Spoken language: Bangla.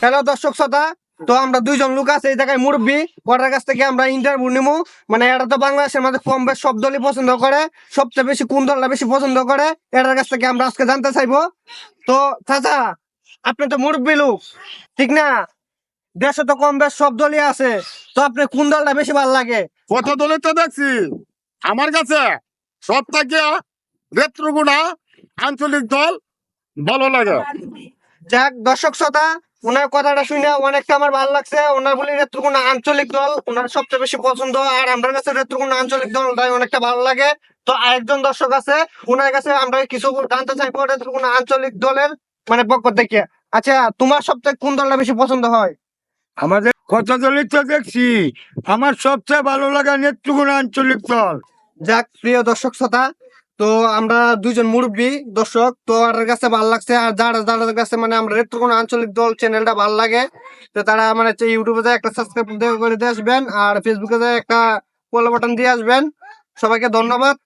হ্যালো দর্শক শ্রোতা, তো আমরা দুইজন লোক আছে এই জায়গায় মুরব্বী, ওটার কাছ থেকে আমরা ইন্টারভিউ নিবো। মানে এরা তো বাংলাদেশের মধ্যে কম বেশ সব দলই পছন্দ করে, সবচেয়ে বেশি কোন দলটা বেশি পছন্দ করে এটার কাছ থেকে আমরা আজকে জানতে চাইবো। তো চাচা, আপনি তো মুরব্বী লোক, ঠিক না? দেশে তো কম বেশ সব দলই আছে, তো আপনি কোন দলটা বেশি ভালো লাগে? কত দলের তো দেখছি, আমার কাছে সব থেকে নেত্রকোনা আঞ্চলিক দল ভালো লাগে। যাক দর্শক শ্রোতা, ওনার কথাটা শুনে অনেকটা আমার ভালো লাগছে। ওনার বলি নেত্রকোনা আঞ্চলিক দল ওনার সবচেয়ে বেশি পছন্দ, আর আমার কাছে নেত্রকোনা আঞ্চলিক দলটাই অনেকটা ভালো লাগে। তো আরেকজন দর্শক আছে, ওনার কাছে আমরা কিছু জানতে চাইবো নেত্রকোনা আঞ্চলিক দলের মানে পক্ষ থেকে। আচ্ছা, তোমার সবচেয়ে কোন দলটা বেশি পছন্দ হয়? আমাদের কত দলের তো দেখছি, আমার সবচেয়ে ভালো লাগা নেত্রকোনা আঞ্চলিক দল। যাক প্রিয় দর্শক শ্রোতা, তো আমরা দুইজন মুরব্বী দর্শক, তো ওর কাছে ভালো লাগছে। আর যারা যাদের কাছে মানে আমরা নেত্রকোনা আঞ্চলিক দল চ্যানেলটা ভালো লাগে, তো তারা মানে ইউটিউবে যায় একটা সাবস্ক্রাইব করে দিয়ে আসবেন, আর ফেসবুকে যায় একটা ফলো বাটন দিয়ে আসবেন। সবাইকে ধন্যবাদ।